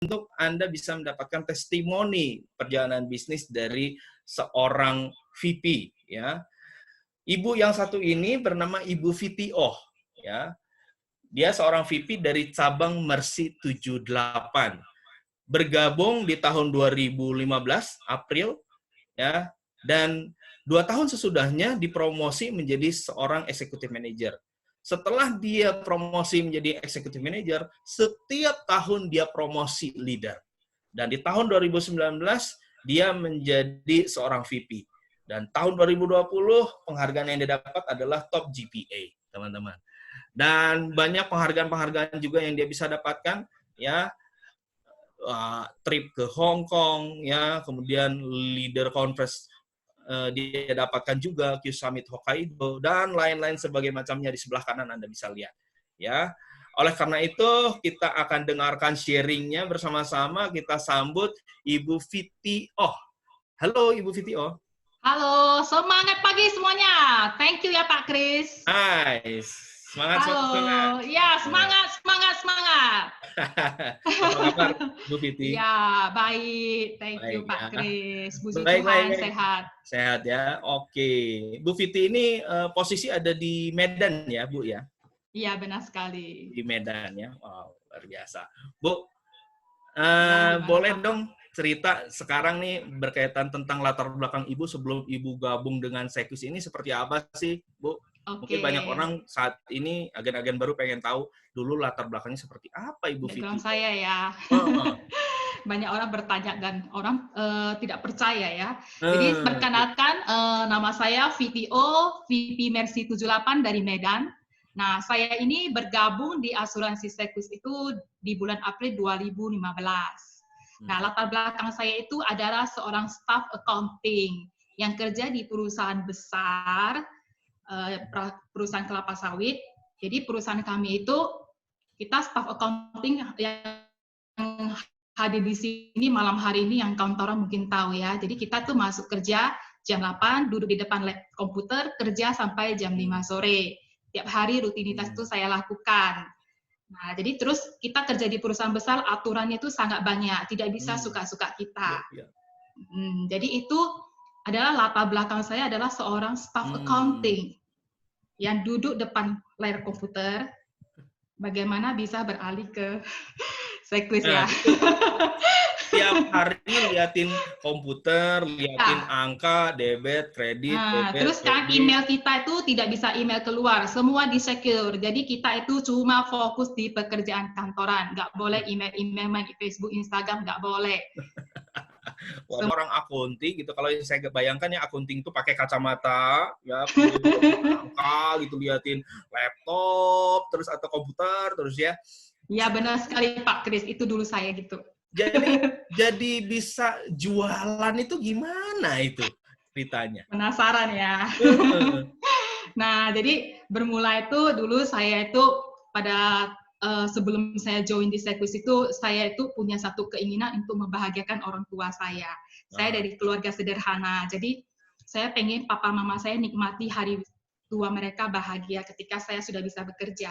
untuk Anda bisa mendapatkan testimoni perjalanan bisnis dari seorang VP, ya. Ibu yang satu ini bernama Ibu VTO, ya. Dia seorang VP dari cabang Mercy 78. Bergabung di tahun 2015 April, ya, dan 2 tahun sesudahnya dipromosi menjadi seorang executive manager. Setelah dia promosi menjadi executive manager, setiap tahun dia promosi leader. Dan di tahun 2019 dia menjadi seorang VP. Dan tahun 2020 penghargaan yang dia dapat adalah top GPA, teman-teman. Dan banyak penghargaan-penghargaan juga yang dia bisa dapatkan, ya. Trip ke Hong Kong, ya, kemudian leader conference dia dapatkan juga, Q Summit Hokkaido, dan lain-lain sebagai macamnya di sebelah kanan Anda bisa lihat. Ya, oleh karena itu kita akan dengarkan sharingnya bersama-sama. Kita sambut Ibu VTO. Halo Ibu VTO. Halo, semangat pagi semuanya. Thank you ya Pak Kris. Hai, semangat. Halo, semangat. Ya semangat. Apa kabar Bu Viti? Ya baik, thank you Baik, Pak ya. Kris. Puji Baik. Tuhan sehat. Sehat ya, oke. Bu Viti ini posisi ada di Medan ya Bu ya? Iya benar sekali. Di Medan ya, wow luar biasa. Bu, boleh Pak? dong cerita sekarang nih berkaitan tentang latar belakang Ibu sebelum Ibu gabung dengan Sekus ini seperti apa sih Bu? Mungkin banyak orang saat ini agen-agen baru pengen tahu dulu latar belakangnya seperti apa Ibu Viti. Background saya ya. Banyak orang bertanya dan orang tidak percaya ya. Jadi perkenalkan nama saya VTO, VP Mercy 78 dari Medan. Nah, saya ini bergabung di asuransi Sekus itu di bulan April 2015. Nah, latar belakang saya itu adalah seorang staff accounting yang kerja di perusahaan besar, perusahaan kelapa sawit. Jadi perusahaan kami itu, kita staff accounting yang hadir di sini malam hari ini yang kawan-kawan mungkin tahu ya. Jadi kita tuh masuk kerja jam 8, duduk di depan lab komputer, kerja sampai jam 5 sore. Tiap hari rutinitas itu saya lakukan. Nah, jadi terus kita kerja di perusahaan besar, aturannya itu sangat banyak, tidak bisa suka-suka kita. Jadi itu adalah latar belakang saya adalah seorang staff accounting yang duduk depan layar komputer, bagaimana bisa beralih ke Sekus ya. Tiap hari liatin komputer, liatin angka, debit, kredit, terus kan email kita itu tidak bisa email keluar, semua di-secure. Jadi kita itu cuma fokus di pekerjaan kantoran, nggak boleh email main Facebook, Instagram, nggak boleh. Orang akunting gitu, kalau saya bayangkan ya akunting itu pakai kacamata, ya, angka gitu, liatin laptop, terus atau komputer, terus ya. Ya benar sekali Pak Kris, itu dulu saya gitu. Jadi bisa jualan itu gimana itu ceritanya? Penasaran ya. Nah, jadi bermula itu dulu saya itu pada sebelum saya join di Sekus itu, saya itu punya satu keinginan untuk membahagiakan orang tua saya. Saya dari keluarga sederhana, jadi saya pengen papa mama saya nikmati hari tua mereka bahagia ketika saya sudah bisa bekerja.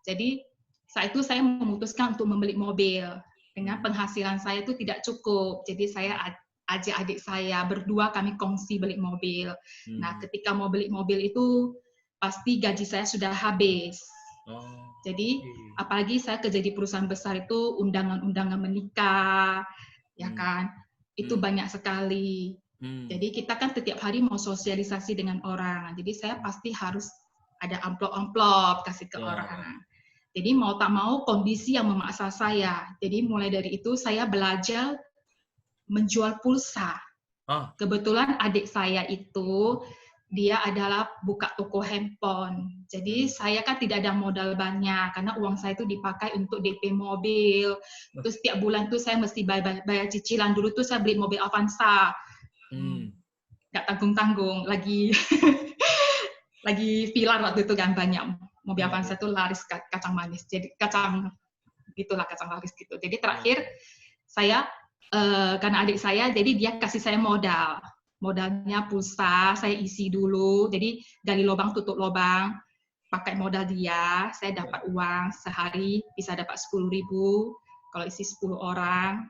Jadi saat itu saya memutuskan untuk membeli mobil. Dengan penghasilan saya itu tidak cukup, jadi saya ajak adik saya berdua kami kongsi beli mobil. Nah, ketika mau beli mobil itu pasti gaji saya sudah habis. Jadi apalagi saya kerja di perusahaan besar itu undangan-undangan menikah, ya kan, itu banyak sekali. Jadi kita kan setiap hari mau sosialisasi dengan orang. Jadi saya pasti harus ada amplop-amplop kasih ke orang. Jadi mau tak mau kondisi yang memaksa saya. Jadi mulai dari itu saya belajar menjual pulsa. Kebetulan adik saya itu dia adalah buka toko handphone. Jadi saya kan tidak ada modal banyak karena uang saya itu dipakai untuk DP mobil. Terus setiap bulan tuh saya mesti bayar cicilan. Dulu tuh saya beli mobil Avanza. Nggak tanggung-tanggung, lagi viral waktu itu kan banyak. Mobil Avanza itu laris kacang manis. Jadi kacang laris gitu. Jadi terakhir saya karena adik saya, jadi dia kasih saya modalnya pulsa, saya isi dulu, jadi gali lubang tutup lubang, pakai modal dia, saya dapat uang sehari bisa dapat 10.000, kalau isi 10 orang.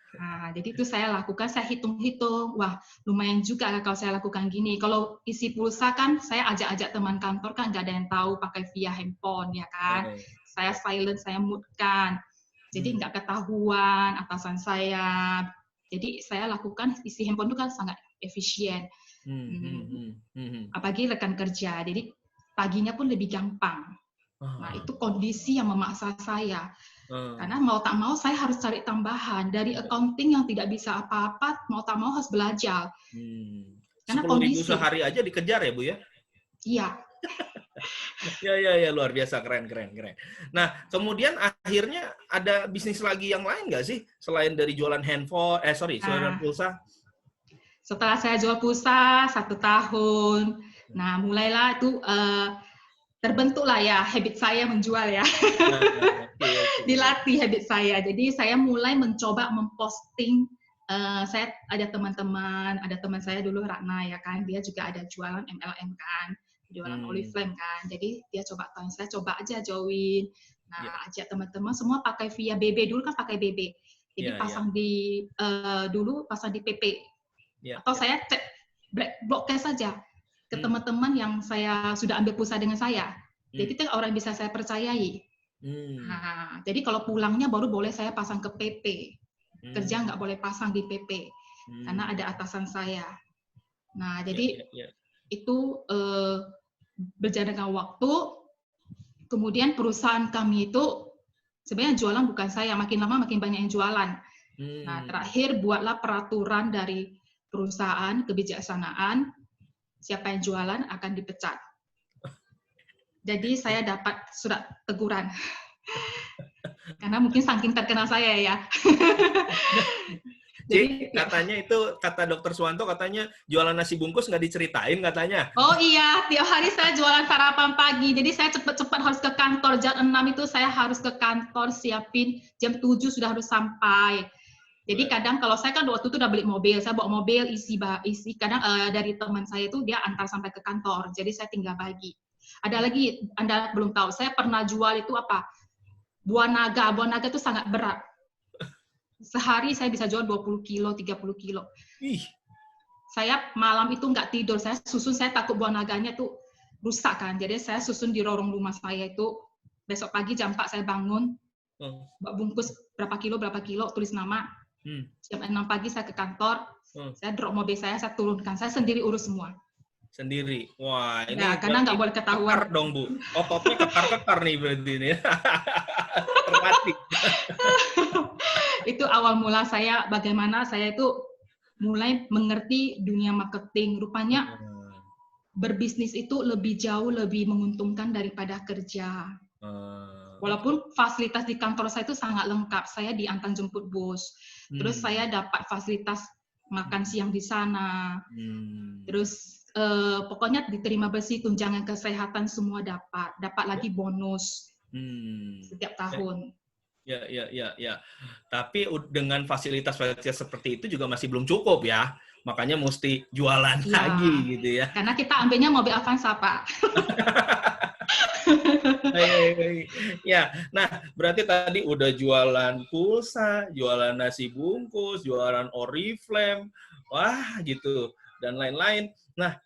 Nah, jadi itu saya lakukan, saya hitung-hitung. Wah, lumayan juga kalau saya lakukan gini. Kalau isi pulsa kan, saya ajak-ajak teman kantor kan nggak ada yang tahu pakai via handphone, ya kan. Saya silent, saya mute-kan. Jadi nggak ketahuan atasan saya. Jadi saya lakukan isi handphone itu kan sangat efisien. Apalagi rekan kerja. Jadi paginya pun lebih gampang. Nah, itu kondisi yang memaksa saya. Karena mau tak mau saya harus cari tambahan. Dari accounting yang tidak bisa apa-apa, mau tak mau harus belajar. Karena 10.000 sehari aja dikejar ya, Bu ya? Iya. Ya, luar biasa, keren. Nah, kemudian akhirnya ada bisnis lagi yang lain nggak sih selain dari jualan handphone? Jualan pulsa. Setelah saya jual pulsa 1 tahun, nah mulailah itu terbentuklah ya habit saya menjual ya. Dilatih habit saya. Jadi saya mulai mencoba memposting. Saya ada teman saya dulu Ratna ya kan, dia juga ada jualan MLM kan, jualan Oriflame kan. Jadi dia coba tanya, saya coba aja join. Nah, ajak teman-teman semua pakai via BB, dulu kan pakai BB. Jadi pasang di dulu pasang di PP. Atau saya cek broadcast saja ke teman-teman yang saya sudah ambil pulsa dengan saya. Jadi itu orang bisa saya percayai. Nah, jadi kalau pulangnya baru boleh saya pasang ke PP. Kerja nggak boleh pasang di PP karena ada atasan saya. Nah, jadi itu berjalan dengan waktu. Kemudian perusahaan kami itu sebenarnya jualan bukan saya, makin lama makin banyak yang jualan. Nah, terakhir buatlah peraturan dari perusahaan kebijaksanaan, siapa yang jualan akan dipecat. Jadi saya dapat surat teguran. Karena mungkin saking terkenal saya ya. Jadi katanya itu, kata Dokter Suwanto katanya jualan nasi bungkus nggak diceritain katanya. Oh iya, tiap hari saya jualan sarapan pagi. Jadi saya cepat-cepat harus ke kantor. Jam 6 itu saya harus ke kantor, siapin. Jam 7 sudah harus sampai. Jadi kadang kalau saya kan waktu itu udah beli mobil, saya bawa mobil isi kadang dari teman saya itu dia antar sampai ke kantor. Jadi saya tinggal bagi. Ada lagi Anda belum tahu, saya pernah jual itu apa? Buah naga. Buah naga itu sangat berat. Sehari saya bisa jual 20 kilo, 30 kilo. Saya malam itu nggak tidur, saya susun, saya takut buah naganya tuh rusak kan. Jadi saya susun di lorong rumah saya itu, besok pagi jam 4 saya bangun, bungkus berapa kilo, tulis nama. Jam 6 pagi saya ke kantor, saya drop mobil saya turunkan, saya sendiri urus semua. Sendiri. Wah, ini ya, karena nggak boleh ketahuan. Kekar dong, Bu. Ototnya kekar-kekar nih berarti ini. Terlatih. Itu awal mula saya, bagaimana saya itu mulai mengerti dunia marketing. Rupanya berbisnis itu jauh lebih menguntungkan daripada kerja. Walaupun fasilitas di kantor saya itu sangat lengkap. Saya diantar jemput bos. Terus saya dapat fasilitas makan siang di sana. Terus pokoknya diterima bersih, tunjangan kesehatan semua dapat. Dapat lagi bonus setiap tahun. Ya. Tapi dengan fasilitas seperti itu juga masih belum cukup ya. Makanya mesti jualan lagi gitu ya. Karena kita ambilnya mobil Avanza, Pak. Ya, nah berarti tadi udah jualan pulsa, jualan nasi bungkus, jualan Oriflame, wah gitu, dan lain-lain. Nah,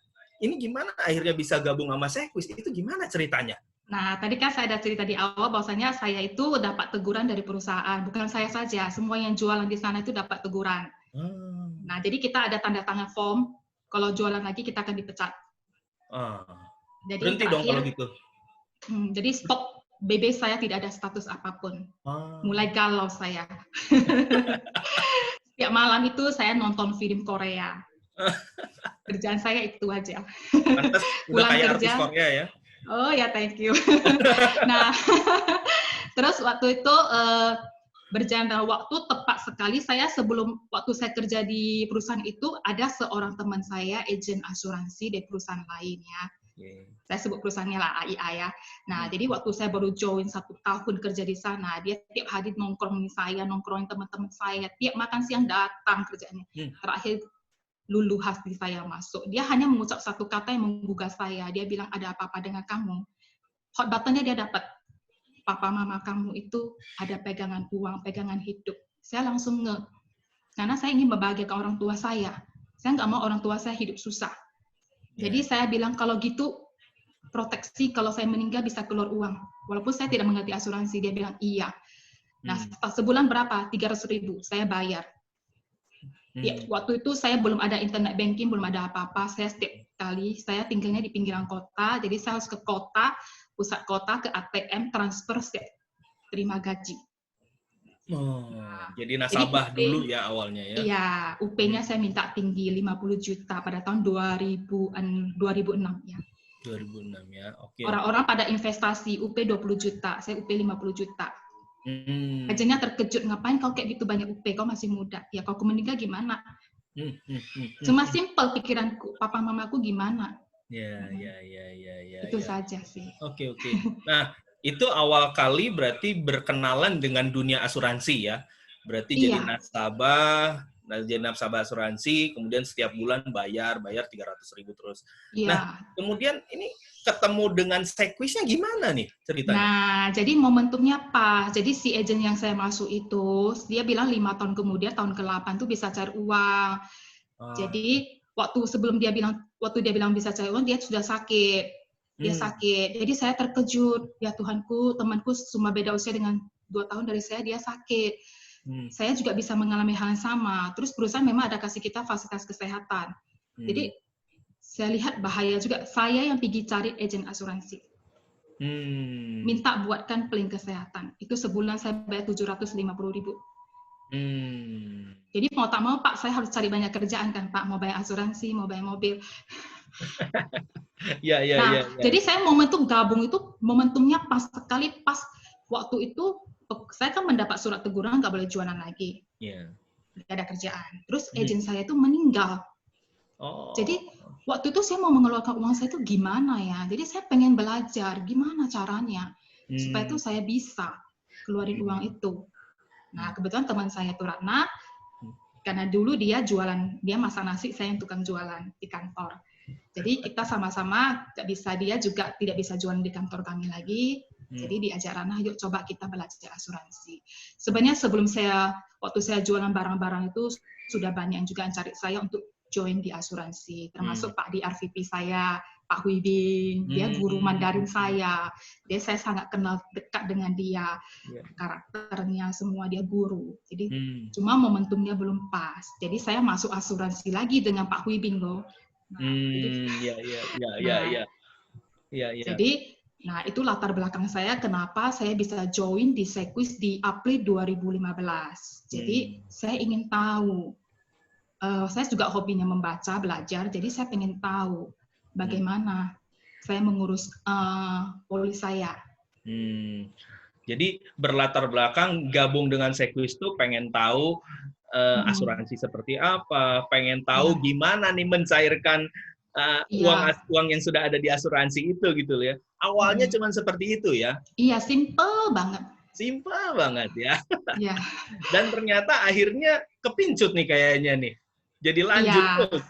ini gimana akhirnya bisa gabung sama Sekwis? Itu gimana ceritanya? Nah, tadi kan saya ada cerita di awal bahwasanya saya itu dapat teguran dari perusahaan. Bukan saya saja, semua yang jualan di sana itu dapat teguran. Nah, jadi kita ada tanda tangan form, kalau jualan lagi kita akan dipecat. Jadi berhenti dong kalau gitu. Jadi stop, BB saya tidak ada status apapun. Mulai galau saya. Setiap malam itu saya nonton film Korea. Kerjaan saya itu aja. Pantes udah kayak artis Korea ya. Oh ya, thank you. Nah, terus waktu itu berjalan dengan waktu tepat sekali waktu saya kerja di perusahaan itu ada seorang teman saya agen asuransi di perusahaan lain ya. Saya sebut perusahaannya lah AIA ya. Nah, jadi waktu saya baru join 1 tahun kerja di sana, dia tiap hari nongkrongin saya, nongkrongin teman-teman saya, tiap makan siang datang kerjanya. Terakhir luluh hati saya masuk. Dia hanya mengucap satu kata yang menggugah saya. Dia bilang, ada apa-apa dengan kamu? Hot buttonnya dia dapat. papa mama kamu itu ada pegangan uang, pegangan hidup. Saya langsung karena saya ingin membahagiakan orang tua saya. Saya nggak mau orang tua saya hidup susah. Jadi saya bilang kalau gitu proteksi kalau saya meninggal bisa keluar uang. Walaupun saya tidak mengerti asuransi, dia bilang iya. Nah, sebulan berapa? 300.000 saya bayar. Ya, waktu itu saya belum ada internet banking, belum ada apa-apa. Saya setiap kali, saya tinggalnya di pinggiran kota, jadi saya harus ke kota, pusat kota, ke ATM, transfer, setiap terima gaji. Jadi nasabah jadi, dulu ya awalnya ya? Iya, UP-nya saya minta tinggi 50 juta pada tahun 2006 ya. 2006 ya, oke. Orang-orang pada investasi, UP 20 juta, saya UP 50 juta. Akhirnya terkejut, ngapain kau kayak gitu banyak UP, kau masih muda. Ya kalau aku meninggal gimana? Cuma simpel pikiranku, papa mamaku gimana? Ya. Itu saja sih. Oke. Nah, itu awal kali berarti berkenalan dengan dunia asuransi ya. Berarti jadi nasabah asuransi, kemudian setiap bulan bayar 300.000 terus. Iya. Nah, kemudian ini ketemu dengan Sequisnya gimana nih ceritanya? Nah, jadi momentumnya pas. Jadi si agent yang saya masuk itu, dia bilang 5 tahun kemudian, tahun ke-8 tuh bisa cari uang. Jadi waktu dia bilang bisa cari uang, dia sudah sakit. Dia sakit. Jadi saya terkejut. Ya Tuhanku, temanku cuma beda usia dengan 2 tahun dari saya, dia sakit. Saya juga bisa mengalami hal yang sama. Terus perusahaan memang ada kasih kita fasilitas kesehatan. Jadi saya lihat bahaya juga. Saya yang pergi cari agen asuransi. Minta buatkan plan kesehatan. Itu sebulan saya bayar 750.000. Jadi mau tak mau Pak, saya harus cari banyak kerjaan kan Pak. Mau bayar asuransi, mau bayar mobil. Jadi saya momentum gabung itu momentumnya pas sekali, pas waktu itu saya kan mendapat surat teguran nggak boleh jualan lagi. Nggak ada kerjaan. Terus agen saya itu meninggal. Jadi waktu itu saya mau mengeluarkan uang saya itu gimana ya. Jadi saya pengen belajar gimana caranya supaya itu saya bisa keluarin uang itu. Nah kebetulan teman saya itu Ratna, karena dulu dia jualan, dia masak nasi, saya yang tukang jualan di kantor. Jadi kita sama-sama nggak bisa, dia juga tidak bisa jualan di kantor kami lagi. Jadi diajak Ratna, yuk coba kita belajar asuransi. Sebenarnya sebelum waktu saya jualan barang-barang itu sudah banyak juga yang cari saya untuk join di asuransi, termasuk Pak di RVP saya, Pak Hui Bing, dia guru Mandarin saya. Saya sangat kenal dekat dengan dia, karakternya semua dia guru. Jadi cuma momentumnya belum pas. Jadi saya masuk asuransi lagi dengan Pak Hui Bing loh. Jadi, nah itu latar belakang saya kenapa saya bisa join di Sequis di April 2015. Jadi saya ingin tahu. Saya juga hobinya membaca, belajar, jadi saya pengen tahu bagaimana saya mengurus polis saya. Jadi berlatar belakang gabung dengan Sequis itu pengen tahu asuransi seperti apa, pengen tahu gimana nih mencairkan uang yang sudah ada di asuransi itu gitu ya. Awalnya cuma seperti itu ya. Iya, simple banget. Simple banget ya. Iya. Dan ternyata akhirnya kepincut nih kayaknya nih. Jadi lanjut terus.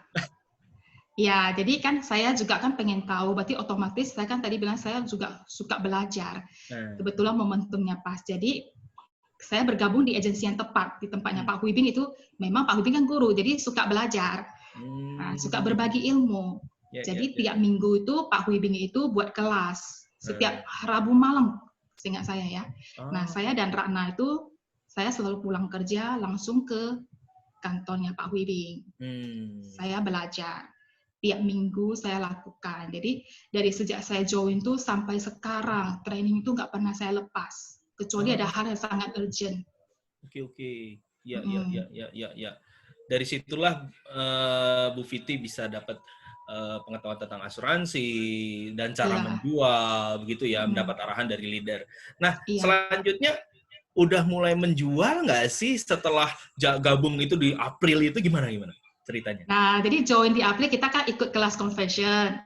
Ya, jadi kan saya juga kan pengen tahu, berarti otomatis saya kan tadi bilang saya juga suka belajar. Kebetulan momentumnya pas. Jadi saya bergabung di agensi yang tepat, di tempatnya Pak Hui Bing itu, memang Pak Hui Bing kan guru, jadi suka belajar. Suka berbagi ilmu. Jadi tiap minggu itu Pak Hui Bing itu buat kelas. Setiap Rabu malam, seingat saya ya. Nah, saya dan Ratna itu, saya selalu pulang kerja langsung ke kantornya Pak Hui Bing. Saya belajar. Tiap minggu saya lakukan. Jadi dari sejak saya join tuh sampai sekarang, training itu nggak pernah saya lepas. Kecuali ada hal yang sangat urgent. Oke. Ya. Dari situlah Bu Fiti bisa dapat pengetahuan tentang asuransi dan cara menjual, begitu ya, mendapat arahan dari leader. Nah, selanjutnya udah mulai menjual nggak sih setelah gabung itu di April itu gimana ceritanya? Nah, jadi join di April kita kan ikut kelas confession,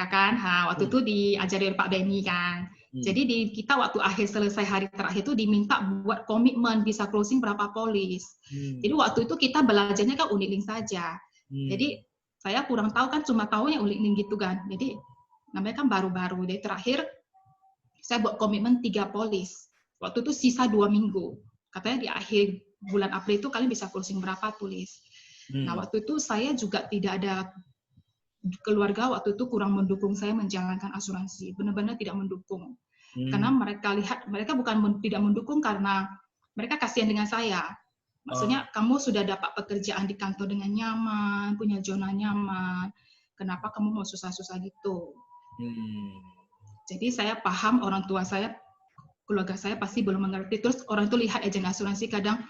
ya kan? Waktu itu diajari oleh Pak Benny kan. Jadi kita waktu akhir selesai hari terakhir itu diminta buat komitmen bisa closing berapa polis. Jadi waktu itu kita belajarnya kan unit-link saja. Jadi saya kurang tahu kan, cuma tahu yang unit-link gitu kan. Jadi namanya kan baru-baru. Jadi terakhir saya buat komitmen 3 polis. Waktu itu sisa 2 minggu. Katanya di akhir bulan April itu kalian bisa closing berapa, tulis. Nah, waktu itu saya juga tidak ada, keluarga waktu itu kurang mendukung saya menjalankan asuransi. Benar-benar tidak mendukung. Karena mereka lihat, mereka bukan tidak mendukung karena mereka kasihan dengan saya. Maksudnya, kamu sudah dapat pekerjaan di kantor dengan nyaman, punya zona nyaman, kenapa kamu mau susah-susah gitu? Jadi saya paham orang tua saya, keluarga saya pasti belum mengerti. Terus orang itu lihat agen asuransi kadang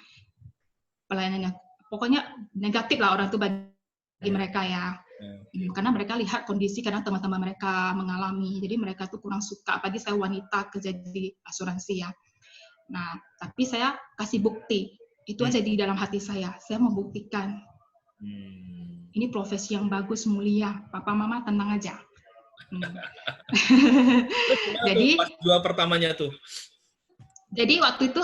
pelayanannya, pokoknya negatif lah orang itu bagi mereka ya. Karena mereka lihat kondisi kadang teman-teman mereka mengalami, jadi mereka tuh kurang suka. Apalagi saya wanita kerja di asuransi ya. Nah, tapi saya kasih bukti. Itu aja di dalam hati saya membuktikan. Ini profesi yang bagus, mulia. Papa mama tenang aja. Jadi pas jual pertamanya tuh. Jadi waktu itu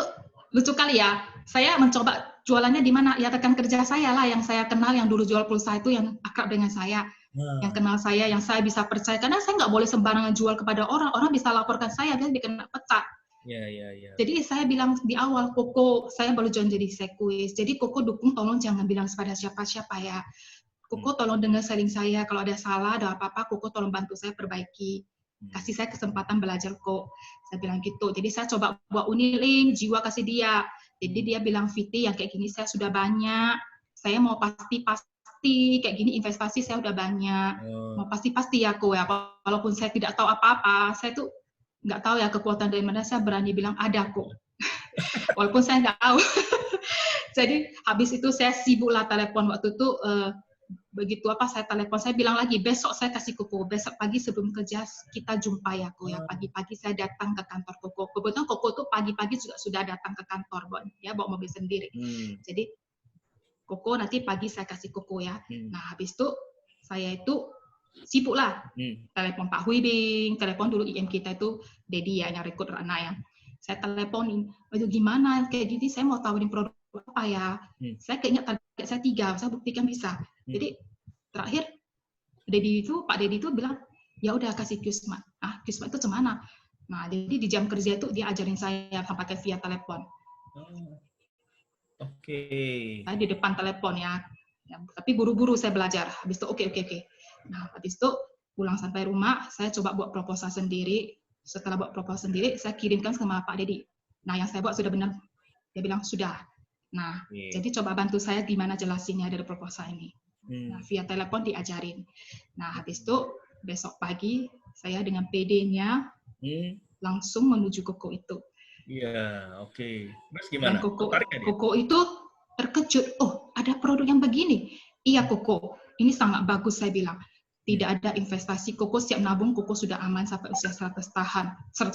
lucu kali ya. Saya mencoba jualannya di mana? Ya rekan kerja saya lah yang saya kenal, yang dulu jual pulsa itu, yang akrab dengan saya, yang kenal saya, yang saya bisa percaya. Karena saya nggak boleh sembarangan jual kepada orang. Orang bisa laporkan saya, dia dikena pecat. Jadi saya bilang di awal, Koko, saya baru join jadi sekuis. Jadi Koko dukung, tolong jangan bilang pada siapa-siapa ya. Koko tolong dengar sharing saya. Kalau ada salah, ada apa-apa, Koko tolong bantu saya perbaiki. Kasih saya kesempatan belajar kok. Saya bilang gitu. Jadi saya coba buat Uniling, jiwa kasih dia. Jadi dia bilang, Viti, yang kayak gini saya sudah banyak. Saya mau pasti-pasti, kayak gini investasi saya udah banyak. Mau pasti-pasti ya kok ya. Walaupun saya tidak tahu apa-apa, saya tuh nggak tahu ya kekuatan dari mana, saya berani bilang ada kok. Walaupun saya nggak tahu. Jadi habis itu saya sibuklah telepon waktu itu. Begitu saya telepon, saya bilang lagi, besok saya kasih Koko, besok pagi sebelum kerja kita jumpa ya Koko ya. Pagi-pagi saya datang ke kantor Koko. Kebetulan Koko tuh pagi-pagi juga sudah datang ke kantor, bawa mobil sendiri. Jadi Koko nanti pagi saya kasih Koko ya. Nah habis itu saya itu sibuk lah. Telepon Pak Huibing, telepon dulu IM kita itu Dedi ya, yang rekrut Rana ya. Saya teleponin, itu gimana kayak gini, saya mau tawarin produk apa ya. Saya keinget target saya 3, saya buktikan bisa. Jadi terakhir Pak Dedi itu bilang, ya udah kasih Qsmart. Qsmart itu cemana? Nah, jadi di jam kerja itu dia ajarin saya pakai via telepon. Saya di depan telepon ya. Tapi buru-buru saya belajar. Habis itu oke. Nah, habis itu pulang sampai rumah, saya coba buat proposal sendiri. Setelah buat proposal sendiri, saya kirimkan sama Pak Dedi. Nah, yang saya buat sudah benar. Dia bilang sudah. Nah, jadi coba bantu saya gimana jelasinnya dari proposal ini. Nah, via telepon diajarin. Nah, habis itu besok pagi saya dengan PD-nya langsung menuju Koko itu. Iya, oke. Terus gimana? Dan Koko itu terkejut. Oh, ada produk yang begini. Iya, Koko. Ini sangat bagus, saya bilang. Tidak ada investasi. Koko siap nabung, Koko sudah aman sampai usia 100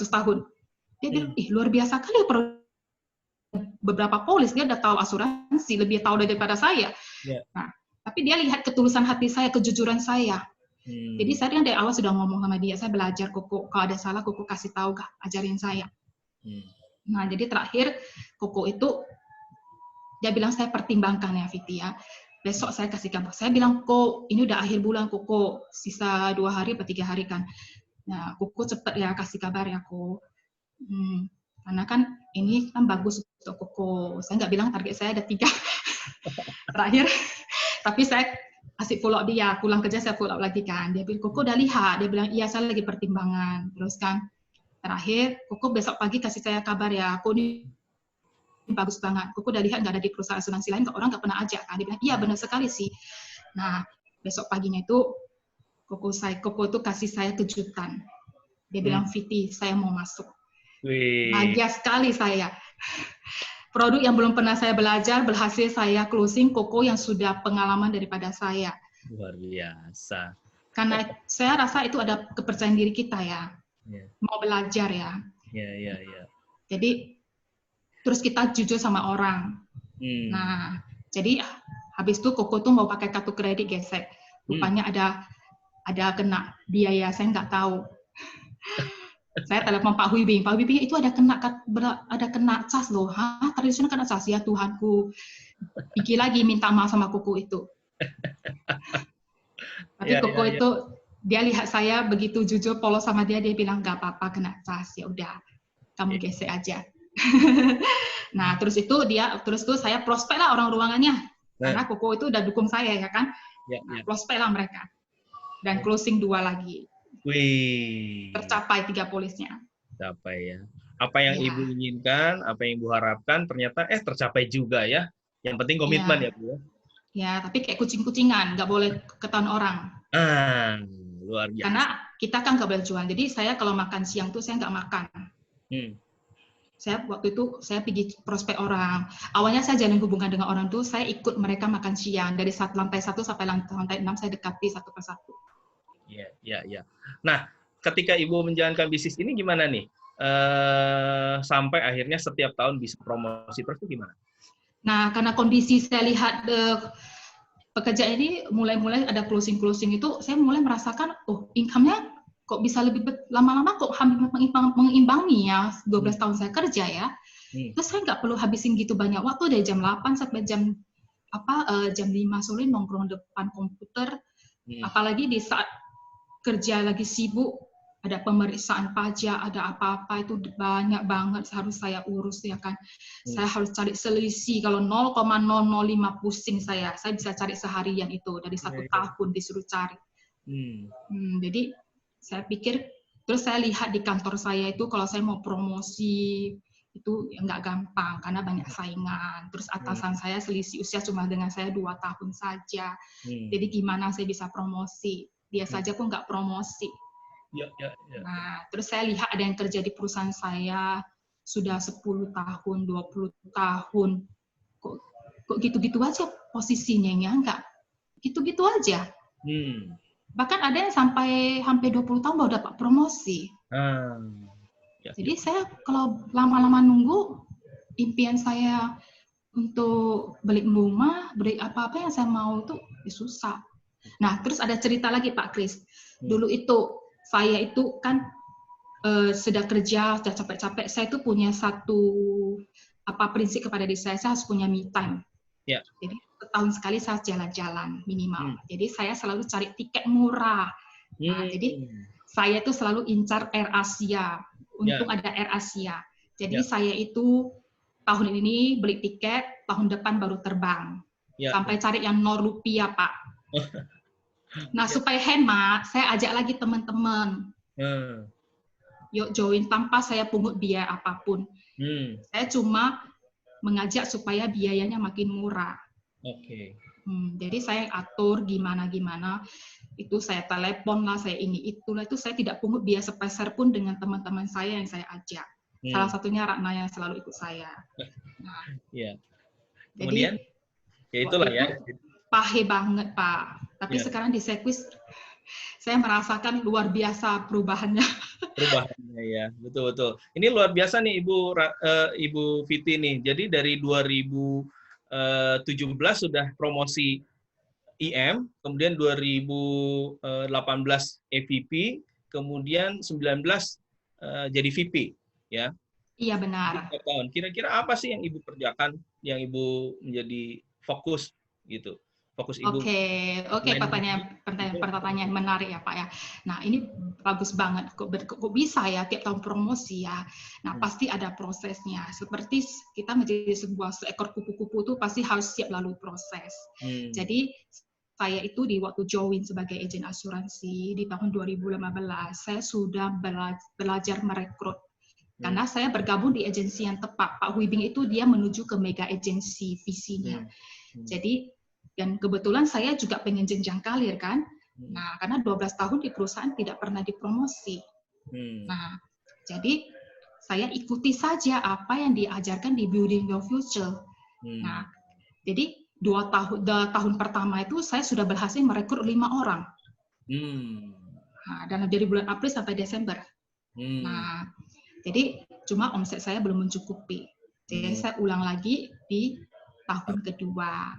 tahun. Dia bilang, luar biasa kali produk. Beberapa polis, dia udah tahu asuransi, lebih tahu daripada saya. Nah, tapi dia lihat ketulusan hati saya, kejujuran saya. Jadi saya dari awal sudah ngomong sama dia, saya belajar Koko, kalau ada salah Koko kasih tahu, ajarin saya. Nah, jadi terakhir Koko itu, dia bilang saya pertimbangkan ya Viti ya. Besok saya kasih kabar. Saya bilang, Kok, ini udah akhir bulan Koko, sisa 2 hari atau 3 hari kan. Nah, Koko cepet ya kasih kabar ya Kok. Karena kan ini kan bagus untuk Koko. Saya nggak bilang target saya ada 3. Terakhir, tapi saya kasih follow up dia. Pulang kerja saya follow up lagi kan. Dia bilang, Koko udah lihat. Dia bilang, iya saya lagi pertimbangan. Terus kan, terakhir, Koko besok pagi kasih saya kabar ya. Koko ini bagus banget. Koko udah lihat nggak ada di perusahaan asuransi lain, orang nggak pernah ajak kan. Dia bilang, iya benar sekali sih. Nah, besok paginya itu, Koko itu kasih saya kejutan. Dia bilang, Viti, saya mau masuk. Bahagia sekali saya. Produk yang belum pernah saya belajar, berhasil saya closing, Koko yang sudah pengalaman daripada saya. Luar biasa. Karena saya rasa itu ada kepercayaan diri kita ya. Mau belajar ya. Iya. Jadi, terus kita jujur sama orang. Nah, jadi habis itu Koko tuh mau pakai kartu kredit gesek. Rupanya ada kena biaya, saya nggak tahu. Saya telepon Pak Huibing itu ada kena cas loh. Tradisional kena cas ya Tuhanku. Pikir lagi minta maaf sama Koko itu. Tapi Koko itu dia lihat saya begitu jujur polos sama dia bilang nggak apa-apa kena cas, ya udah kamu gesek aja. Nah terus tuh saya prospek lah orang ruangannya, karena Koko itu udah dukung saya ya kan. Nah, prospek lah mereka dan closing 2 lagi. Wih. Tercapai 3 polisnya. Tercapai ya. Apa yang Ibu inginkan, apa yang Ibu harapkan, ternyata tercapai juga ya. Yang penting komitmen ya Bu. Ya, tapi kayak kucing-kucingan, nggak boleh ketahuan orang. Luar biasa. Karena kita kan nggak boleh jual. Jadi saya kalau makan siang tuh saya nggak makan. Saya waktu itu saya pergi prospek orang. Awalnya saya jalin hubungan dengan orang tuh, saya ikut mereka makan siang dari lantai 1 sampai lantai 6 saya dekati satu persatu. Iya. Nah, ketika Ibu menjalankan bisnis ini gimana nih? Sampai akhirnya setiap tahun bisa promosi terus itu gimana? Nah, karena kondisi saya lihat pekerja ini mulai ada closing itu, saya mulai merasakan, income-nya kok bisa lebih lama-lama kok hampir mengimbangi ya 12 tahun saya kerja ya. Terus saya nggak perlu habisin gitu banyak waktu dari jam 8 sampai jam 5 sore nongkrong depan komputer. Apalagi di saat kerja lagi sibuk, ada pemeriksaan pajak, ada apa-apa itu banyak banget harus saya urus ya kan. Saya harus cari selisih, kalau 0,005 pusing saya bisa cari seharian itu dari 1 tahun disuruh cari. Jadi saya pikir, terus saya lihat di kantor saya itu kalau saya mau promosi itu nggak gampang karena banyak saingan. Terus atasan saya selisih usia cuma dengan saya 2 tahun saja. Jadi gimana saya bisa promosi? Dia saja pun nggak promosi. Nah, terus saya lihat ada yang kerja di perusahaan saya sudah 10 tahun, 20 tahun. Kok gitu-gitu aja posisinya ya? Enggak. Gitu-gitu aja. Bahkan ada yang sampai hampir 20 tahun baru dapat promosi. Jadi saya kalau lama-lama nunggu, impian saya untuk beli rumah, beli apa-apa yang saya mau itu susah. Nah, terus ada cerita lagi Pak Kris. Dulu itu saya itu kan sudah kerja, sudah capek-capek. Saya itu punya satu prinsip kepada diri saya harus punya me time. Jadi setahun sekali saya jalan-jalan minimal. Jadi saya selalu cari tiket murah. Nah, jadi saya itu selalu incar Air Asia. Untung ada Air Asia. Jadi saya itu tahun ini beli tiket, tahun depan baru terbang. Sampai cari yang 0 rupiah, Pak. Nah, supaya hemat, saya ajak lagi teman-teman. Yuk join tanpa saya pungut biaya apapun. Saya cuma mengajak supaya biayanya makin murah. Jadi saya atur gimana-gimana. Itu saya telepon lah, saya ini itulah. Itu saya tidak pungut biaya sepeser pun dengan teman-teman saya yang saya ajak. Salah satunya Ratna yang selalu ikut saya. Nah, kemudian, ya itulah ya. Pahit banget, Pak. Tapi sekarang di Sekwis, saya merasakan luar biasa perubahannya. Perubahannya ya, betul-betul. Ini luar biasa nih Ibu Viti nih. Jadi dari 2017 sudah promosi IM, kemudian 2018 EVP, kemudian 19 jadi VP, ya. Iya benar. Kira-kira apa sih yang Ibu kerjakan, yang Ibu menjadi fokus gitu? Fokus Ibu. Oke, pertanyaan menarik ya Pak ya. Nah ini bagus banget. Kok bisa ya tiap tahun promosi ya. Nah pasti ada prosesnya. Seperti kita menjadi seekor kupu-kupu itu pasti harus siap lalui proses. Jadi saya itu di waktu join sebagai agen asuransi di tahun 2015, saya sudah belajar merekrut. Karena saya bergabung di agensi yang tepat. Pak Huibing itu dia menuju ke mega agensi visinya. Jadi dan kebetulan saya juga pengen jenjang karir kan. Nah, karena 12 tahun di perusahaan tidak pernah dipromosi. Nah, jadi saya ikuti saja apa yang diajarkan di Building Your Future. Nah, jadi 2 tahun pertama itu saya sudah berhasil merekrut 5 orang. Nah, dan dari bulan April sampai Desember. Nah, jadi cuma omset saya belum mencukupi. Jadi saya ulang lagi di tahun kedua.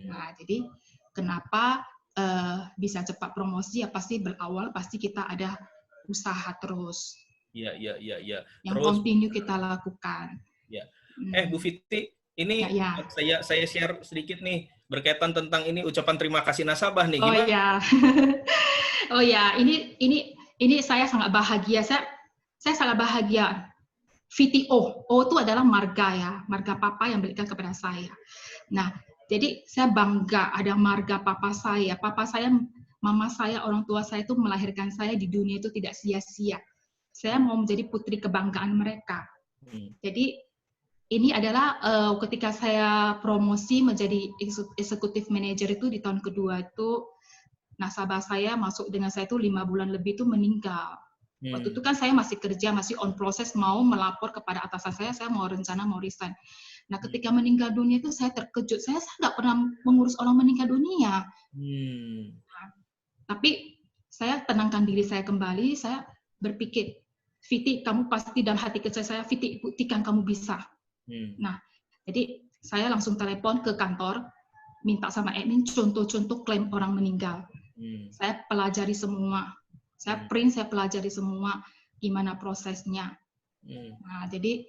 Nah, jadi kenapa bisa cepat promosi ya pasti berawal pasti kita ada usaha terus. Iya. Yang continue kita lakukan. Ya. Bu Fiti, ini saya share sedikit nih berkaitan tentang ini ucapan terima kasih nasabah nih. Gimana? Oh ya. Oh ya, ini saya sangat bahagia. Saya sangat bahagia. VTO, O itu adalah marga ya, marga papa yang berikan kepada saya. Nah, jadi saya bangga ada marga papa saya. Papa saya, mama saya, orang tua saya itu melahirkan saya di dunia itu tidak sia-sia. Saya mau menjadi putri kebanggaan mereka. Jadi ini adalah ketika saya promosi menjadi eksekutif manager itu di tahun kedua itu, nasabah saya masuk dengan saya itu 5 bulan lebih itu meninggal. Waktu itu kan saya masih kerja, masih on proses mau melapor kepada atasan saya mau rencana mau resign. Nah ketika meninggal dunia itu saya terkejut, saya nggak pernah mengurus orang meninggal dunia. Nah, tapi saya tenangkan diri saya kembali, saya berpikir, Viti kamu pasti dalam hati kecil saya, Viti buktikan kamu bisa. Nah, jadi saya langsung telepon ke kantor, minta sama admin contoh-contoh klaim orang meninggal. Saya pelajari semua, saya print, saya pelajari semua gimana prosesnya. Nah, jadi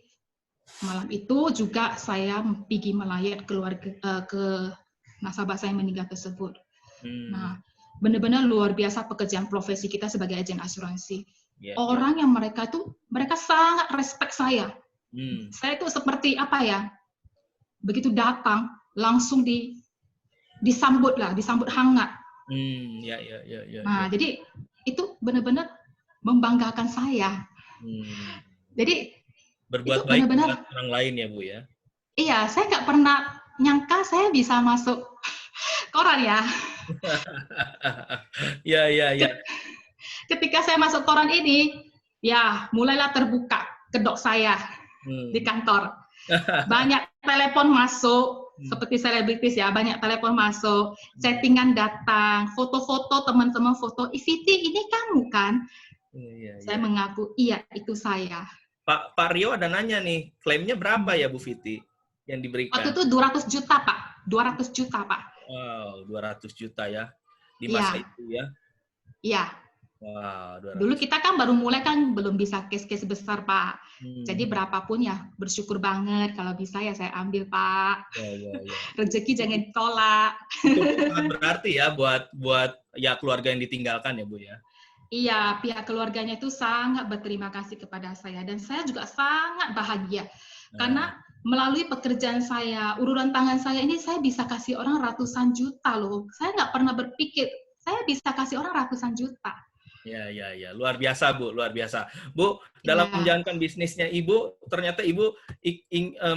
malam itu juga saya pergi melayat keluarga ke nasabah saya yang meninggal tersebut. Nah, benar-benar luar biasa pekerjaan profesi kita sebagai agen asuransi. Orang yang mereka sangat respect saya. Saya itu seperti apa ya? Begitu datang langsung disambut hangat. Nah, jadi itu benar-benar membanggakan saya. Jadi berbuat baik buat orang lain ya Bu ya. Iya, saya nggak pernah nyangka saya bisa masuk koran ya. Ya. Ketika saya masuk koran ini, ya mulailah terbuka kedok saya di kantor. Banyak telepon masuk, seperti selebritis ya, banyak telepon masuk, chattingan datang, foto-foto teman-teman foto, Viti ini kamu kan? Saya mengaku, iya itu saya. Pak Rio ada nanya nih, klaimnya berapa ya Bu Viti yang diberikan? Waktu itu 200 juta Pak, 200 juta Pak. Wow, 200 juta ya, di masa itu ya? Iya. Wow, dulu kita kan baru mulai kan belum bisa case-case besar Pak. Jadi berapapun ya bersyukur banget kalau bisa ya saya ambil Pak. Rezeki jangan ditolak. Itu sangat berarti ya buat ya keluarga yang ditinggalkan ya Bu ya. Iya, pihak keluarganya itu sangat berterima kasih kepada saya dan saya juga sangat bahagia karena melalui pekerjaan saya, uluran tangan saya ini saya bisa kasih orang ratusan juta loh. Saya nggak pernah berpikir saya bisa kasih orang ratusan juta. Ya, luar biasa Bu, luar biasa. Bu, dalam menjalankan bisnisnya Ibu, ternyata Ibu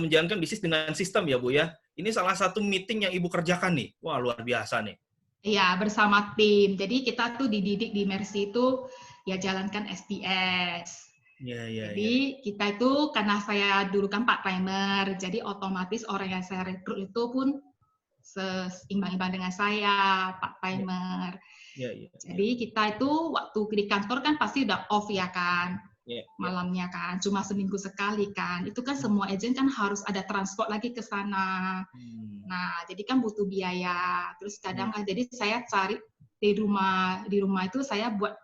menjalankan bisnis dengan sistem ya Bu ya. Ini salah satu meeting yang Ibu kerjakan nih. Wah, luar biasa nih. Iya, bersama tim. Jadi kita tuh dididik di Mercy itu ya jalankan SDS. Jadi kita itu karena saya dulu kan part-timer, jadi otomatis orang yang saya rekrut itu pun seimbang-imbang dengan saya, part-timer. Jadi kita itu waktu di kantor kan pasti udah off ya kan, malamnya kan, cuma seminggu sekali kan. Itu kan semua agen kan harus ada transport lagi ke sana. Nah, jadi kan butuh biaya. Terus kadang jadi saya cari di rumah itu saya buat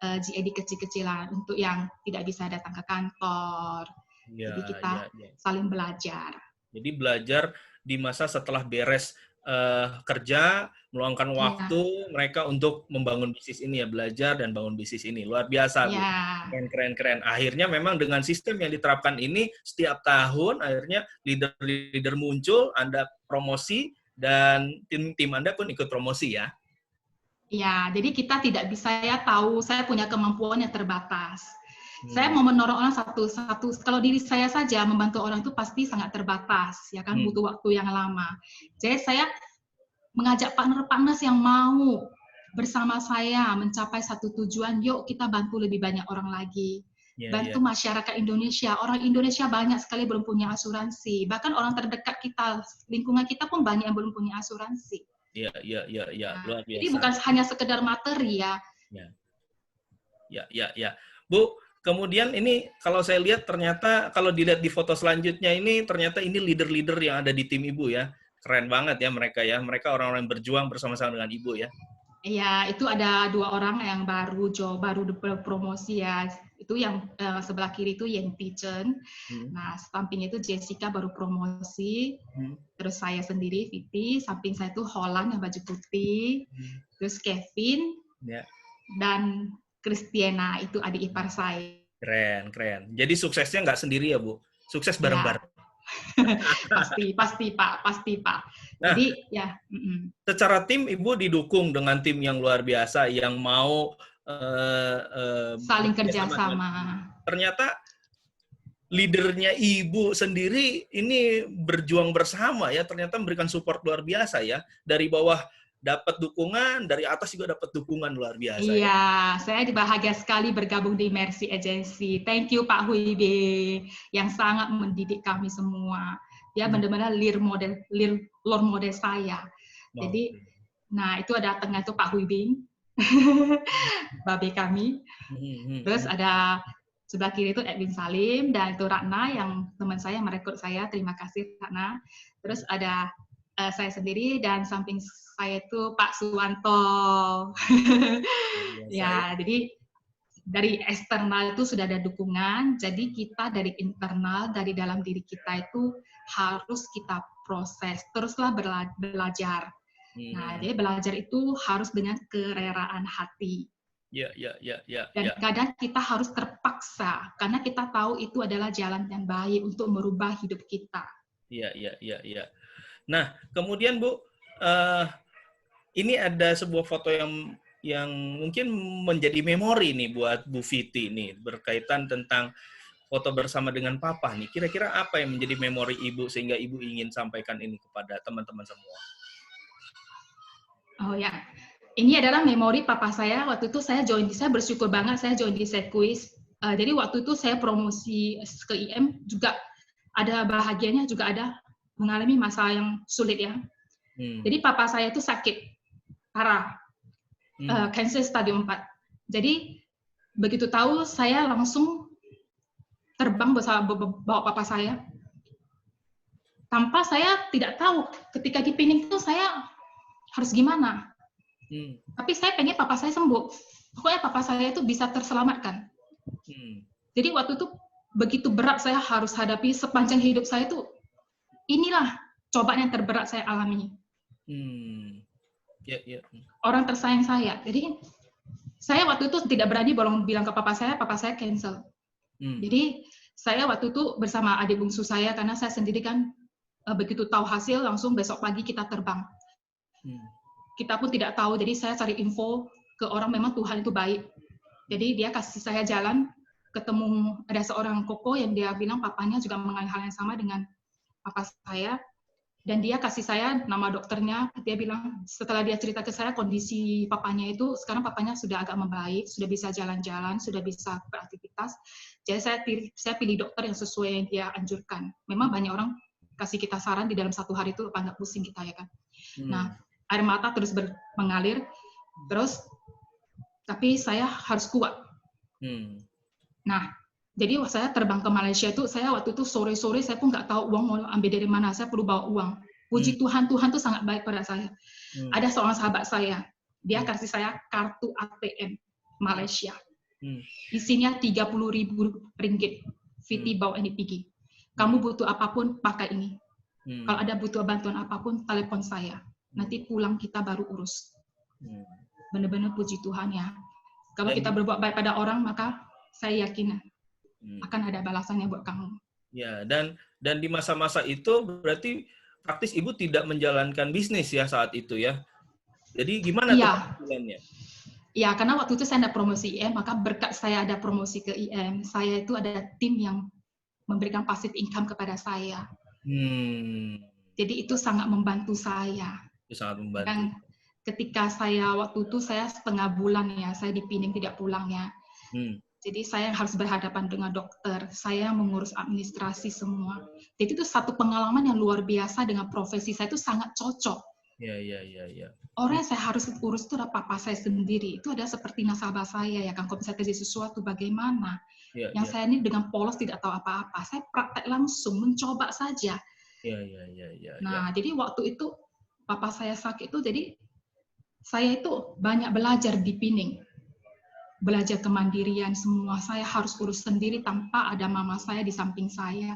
GED kecil-kecilan untuk yang tidak bisa datang ke kantor. Jadi kita saling belajar. Jadi belajar di masa setelah beres kerja, meluangkan waktu mereka untuk membangun bisnis ini ya, belajar dan bangun bisnis ini. Luar biasa, Bu. Keren. Akhirnya memang dengan sistem yang diterapkan ini, setiap tahun akhirnya leader-leader muncul, Anda promosi, dan tim Anda pun ikut promosi ya. Ya, jadi kita tidak bisa tahu saya punya kemampuan yang terbatas. Saya mau menolong orang satu-satu. Kalau diri saya saja membantu orang itu pasti sangat terbatas, ya kan butuh waktu yang lama. Jadi saya mengajak partner-partner yang mau bersama saya mencapai satu tujuan. Yuk kita bantu lebih banyak orang lagi. Bantu masyarakat Indonesia. Orang Indonesia banyak sekali belum punya asuransi. Bahkan orang terdekat kita, lingkungan kita pun banyak yang belum punya asuransi. Iya, luar biasa. Jadi bukan hanya sekedar materi ya. Ya. Bu, kemudian ini kalau saya lihat ternyata kalau dilihat di foto selanjutnya ini ternyata ini leader-leader yang ada di tim Ibu ya. Keren banget ya mereka ya. Mereka orang-orang yang berjuang bersama-sama dengan Ibu ya. Iya, itu ada 2 orang yang baru promosi ya. Itu yang sebelah kiri itu Yenti Chen. Nah, samping itu Jessica baru promosi. Terus saya sendiri, Viti. Samping saya itu Holland yang baju putih. Terus Kevin. dan Kristiana itu adik ipar saya. Keren, keren. Jadi suksesnya nggak sendiri ya, Bu? Sukses Ya, bareng-bareng. pasti Pak. Nah, Jadi ya, secara tim Ibu didukung dengan tim yang luar biasa yang mau saling bekerjasama dengan kerjasama. ternyata leadernya Ibu sendiri ini berjuang bersama ya, ternyata memberikan support luar biasa ya. Dari bawah dapat dukungan, dari atas juga dapat dukungan luar biasa ya. Iya, saya bahagia sekali bergabung di Mercy Agency. Thank you Pak Huibe yang sangat mendidik kami semua. Dia benar-benar role model saya. Jadi, nah itu ada tengah itu Pak Huibing, babe kami. Terus ada sebelah kiri itu Edwin Salim, dan itu Ratna yang teman saya merekrut saya. Terima kasih Ratna. Terus ada saya sendiri, dan samping saya itu Pak Suwanto. Ya, jadi dari eksternal itu sudah ada dukungan, jadi kita dari internal, dari dalam diri kita itu harus kita proses, teruslah belajar. Nah, jadi belajar itu harus dengan kerelaan hati. Ya. Dan kadang kita harus terpaksa, karena kita tahu itu adalah jalan yang baik untuk merubah hidup kita. Iya. Nah, kemudian Bu, ini ada sebuah foto yang mungkin menjadi memori nih buat Bu Viti nih, berkaitan tentang foto bersama dengan Papa nih. Kira-kira apa yang menjadi memori Ibu sehingga Ibu ingin sampaikan ini kepada teman-teman semua? Oh ya, ini adalah memori Papa saya. Waktu itu saya bersyukur banget saya join di sirkuit. Jadi waktu itu saya promosi ke IM juga ada bahagianya, juga ada mengalami masa yang sulit ya. Jadi papa saya itu sakit parah, cancer stadium 4. Jadi begitu tahu, saya langsung terbang bawa papa saya. Tanpa saya tidak tahu ketika di Pening itu saya harus gimana. Tapi saya pengen papa saya sembuh. Pokoknya papa saya itu bisa terselamatkan. Jadi waktu itu begitu berat saya harus hadapi sepanjang hidup saya itu. Inilah cobaan yang terberat saya alami. Orang tersayang saya. Jadi saya waktu itu tidak berani bilang ke papa saya cancel. Jadi saya waktu itu bersama adik bungsu saya, karena saya sendiri kan begitu tahu hasil langsung besok pagi kita terbang. Kita pun tidak tahu, jadi saya cari info ke orang, memang Tuhan itu baik. Jadi dia kasih saya jalan, ketemu ada seorang koko yang dia bilang papanya juga mengalami hal yang sama dengan papa saya, dan dia kasih saya nama dokternya. Dia bilang setelah dia cerita ke saya kondisi papanya itu, sekarang papanya sudah agak membaik, sudah bisa jalan-jalan, sudah bisa beraktivitas. Jadi saya pilih dokter yang sesuai yang dia anjurkan. Memang banyak orang kasih kita saran di dalam 1 hari itu apa nggak pusing kita ya kan. Nah, air mata terus mengalir, terus tapi saya harus kuat. Nah, jadi saya terbang ke Malaysia itu, saya waktu itu sore-sore saya pun nggak tahu uang mau ambil dari mana, saya perlu bawa uang. Puji Tuhan, Tuhan tuh sangat baik pada saya. Ada seorang sahabat saya, dia kasih saya kartu ATM Malaysia. Isinya 30.000 ringgit. Viti bawa ini pergi. Kamu butuh apapun, pakai ini. Kalau ada butuh bantuan apapun, telepon saya. Nanti pulang kita baru urus. Benar-benar puji Tuhan ya. Kalau kita berbuat baik pada orang, maka saya yakin akan ada balasannya buat kamu. Ya, dan di masa-masa itu berarti praktis Ibu tidak menjalankan bisnis ya saat itu ya. Jadi gimana tuh pilihannya? Ya, karena waktu itu saya ada promosi IM, maka berkat saya ada promosi ke IM, saya itu ada tim yang memberikan passive income kepada saya. Jadi itu sangat membantu saya. Itu sangat membantu. Dan ketika saya waktu itu saya setengah bulan ya, saya di Pening tidak pulang ya. Jadi saya harus berhadapan dengan dokter, saya mengurus administrasi semua. Jadi itu satu pengalaman yang luar biasa, dengan profesi saya itu sangat cocok. Ya. Orang yang saya harus urus itu adalah papa saya sendiri. Itu ada seperti nasabah saya ya kan, kalau bisa terjadi sesuatu bagaimana. Yang saya ini dengan polos tidak tahu apa-apa. Saya praktek langsung, mencoba saja. Nah, jadi waktu itu papa saya sakit itu, jadi saya itu banyak belajar di Pening. Belajar kemandirian semua, saya harus urus sendiri tanpa ada mama saya di samping saya.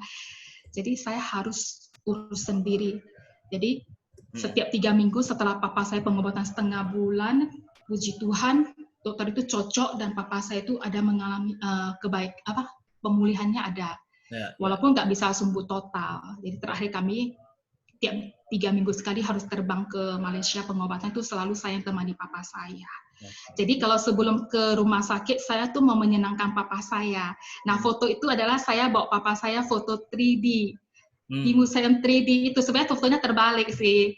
Jadi saya harus urus sendiri. Jadi setiap 3 minggu setelah papa saya pengobatan setengah bulan, puji Tuhan, dokter itu cocok dan papa saya itu ada mengalami pemulihannya ada. Walaupun nggak bisa sembuh total. Jadi terakhir kami tiap 3 minggu sekali harus terbang ke Malaysia pengobatan, itu selalu saya yang temani papa saya. Jadi kalau sebelum ke rumah sakit, saya tuh mau menyenangkan papa saya. Nah, foto itu adalah saya bawa papa saya foto 3D. Di museum 3D itu sebenarnya fotonya terbalik sih.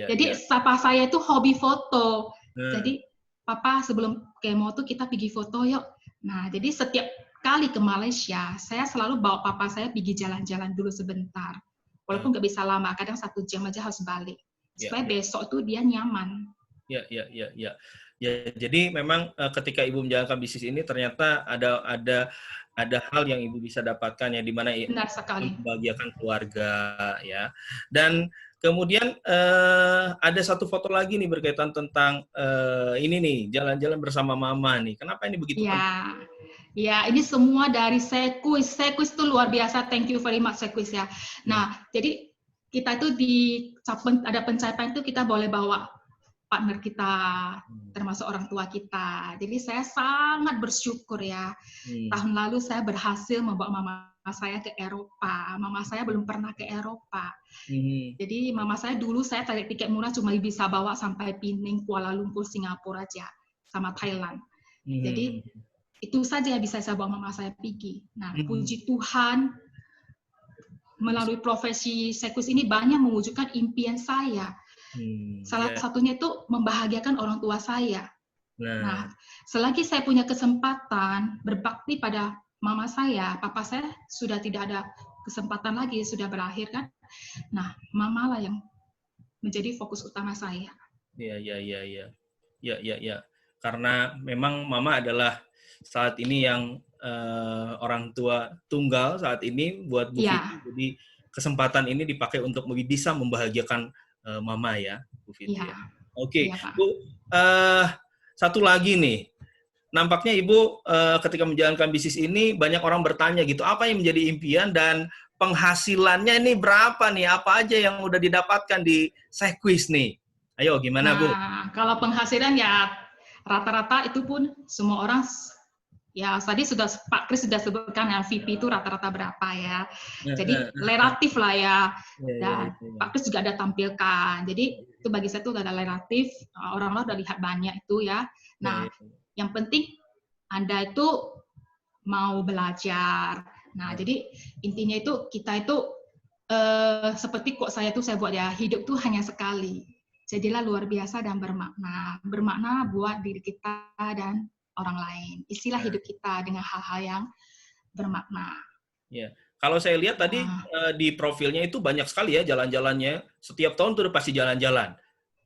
Jadi papa saya itu hobi foto. Jadi papa sebelum kemo tuh kita pergi foto yuk. Nah, jadi setiap kali ke Malaysia, saya selalu bawa papa saya pergi jalan-jalan dulu sebentar. Walaupun nggak bisa lama, kadang 1 jam aja harus balik. Supaya besok tuh dia nyaman. Ya, jadi memang ketika Ibu menjalankan bisnis ini ternyata ada hal yang Ibu bisa dapatkan ya, di mana benar sekali membahagiakan keluarga ya. Dan kemudian ada satu foto lagi nih berkaitan tentang ini nih, jalan-jalan bersama Mama nih. Kenapa ini begitu penting? Ya, ini semua dari Sekwis. Sekwis itu luar biasa. Thank you very much Sekwis ya. Nah, jadi kita itu ada pencapaian itu kita boleh bawa partner kita, termasuk orang tua kita. Jadi saya sangat bersyukur ya. Tahun lalu saya berhasil membawa mama saya ke Eropa. Mama saya belum pernah ke Eropa. Jadi mama saya dulu saya tarik tiket murah cuma bisa bawa sampai Penang, Kuala Lumpur, Singapura aja, sama Thailand. Jadi itu saja yang bisa saya bawa mama saya pergi. Nah, puji Tuhan, melalui profesi Sekwis ini banyak mewujudkan impian saya. Salah satunya itu membahagiakan orang tua saya. Nah, selagi saya punya kesempatan berbakti pada mama saya, papa saya sudah tidak ada kesempatan lagi, sudah berakhir kan. Nah, mama lah yang menjadi fokus utama saya. Ya. Karena memang mama adalah saat ini yang orang tua tunggal saat ini buat Bu Fitri. Jadi kesempatan ini dipakai untuk bisa membahagiakan mama ya, Bu Fitri. Oke, Bu, satu lagi nih. Nampaknya Ibu ketika menjalankan bisnis ini banyak orang bertanya gitu, apa yang menjadi impian dan penghasilannya ini berapa nih? Apa aja yang udah didapatkan di Sekwis nih? Ayo, gimana Bu? Kalau penghasilan ya rata-rata itu pun semua orang ya tadi sudah Pak Kris sudah sebutkan ya VP itu rata-rata berapa ya. Jadi relatif lah ya. Dan Pak Kris juga ada tampilkan. Jadi itu bagi saya itu ada relatif, orang-orang udah lihat banyak itu ya. Nah, yang penting Anda itu mau belajar. Nah, jadi intinya itu kita itu seperti kok saya buat ya, hidup tuh hanya sekali. Jadilah luar biasa dan bermakna. Bermakna buat diri kita dan orang lain. Isilah hidup kita dengan hal-hal yang bermakna. Ya. Kalau saya lihat tadi di profilnya itu banyak sekali ya jalan-jalannya. Setiap tahun tuh udah pasti jalan-jalan.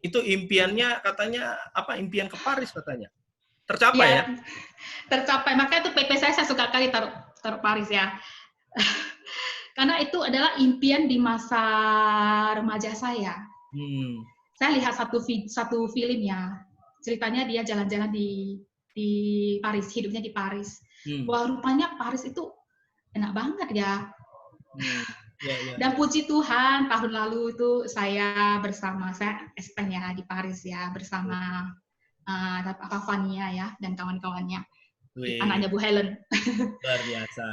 Itu impiannya katanya apa? Impian ke Paris katanya. Tercapai ya? Tercapai. Makanya itu PP saya suka kali taruh Paris ya. Karena itu adalah impian di masa remaja saya. Saya lihat satu film ya. Ceritanya dia jalan-jalan di Paris, hidupnya di Paris. Wah, rupanya Paris itu enak banget ya. Dan puji Tuhan, tahun lalu itu saya spend ya di Paris ya, bersama Fania ya, dan kawan-kawannya. Anaknya Bu Helen. Luar biasa.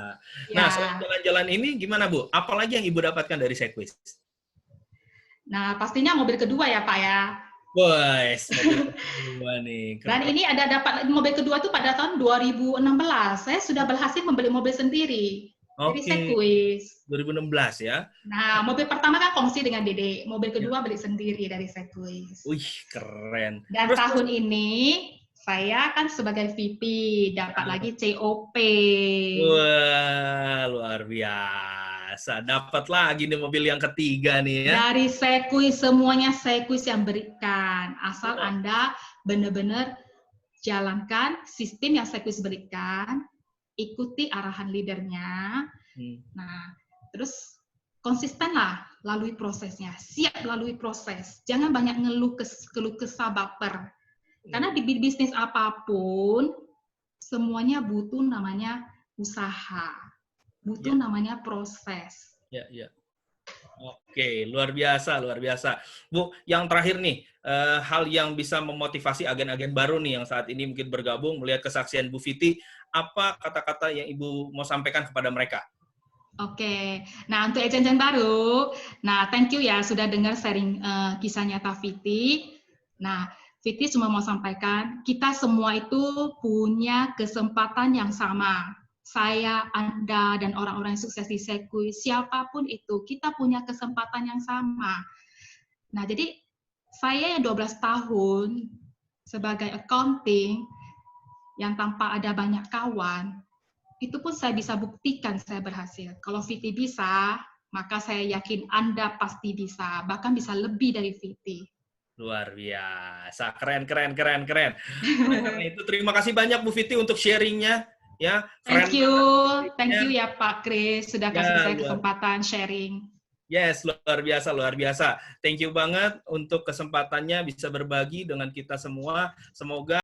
Nah, selain jalan-jalan ini gimana Bu? Apalagi yang Ibu dapatkan dari Sekwis? Nah, pastinya mobil kedua ya Pak ya. Boys, mobil kedua nih. Dan ini ada dapat mobil kedua tuh pada tahun 2016. Saya sudah berhasil membeli mobil sendiri dari Sekwis. 2016 ya. Nah, mobil pertama kan kongsi dengan Dede. Mobil kedua beli sendiri dari Sekwis. Wih, keren. Dan tahun ini saya kan sebagai VP dapat lagi COP. Wah, luar biasa. Dapat lagi nih mobil yang ketiga nih ya. Dari Sekwis, semuanya Sekwis yang berikan. Asal Anda benar-benar jalankan sistem yang Sekwis berikan, ikuti arahan leadernya. Nah, terus konsistenlah lalui prosesnya. Siap lalui proses. Jangan banyak keluh kesah baper. Karena di bisnis apapun, semuanya butuh namanya usaha. Butuh namanya proses. Oke, luar biasa, luar biasa. Bu, yang terakhir nih, hal yang bisa memotivasi agen-agen baru nih yang saat ini mungkin bergabung melihat kesaksian Bu Viti, apa kata-kata yang Ibu mau sampaikan kepada mereka? Oke, nah untuk agent baru, nah thank you ya sudah dengar sharing kisah nyata Viti. Nah, Viti cuma mau sampaikan, kita semua itu punya kesempatan yang sama. Saya, Anda, dan orang-orang yang sukses di Sekui, siapapun itu, kita punya kesempatan yang sama. Nah, jadi saya yang 12 tahun sebagai accounting, yang tanpa ada banyak kawan, itu pun saya bisa buktikan saya berhasil. Kalau Viti bisa, maka saya yakin Anda pasti bisa, bahkan bisa lebih dari Viti. Luar biasa, keren, keren, keren, keren. Oleh karena itu, terima kasih banyak Bu Viti untuk sharingnya, ya, keren Thank banget. you ya Pak Kris, sudah kasih Ya, saya kesempatan sharing. yes, luar biasa, luar biasa. Thank you banget untuk kesempatannya bisa berbagi dengan kita semua. Semoga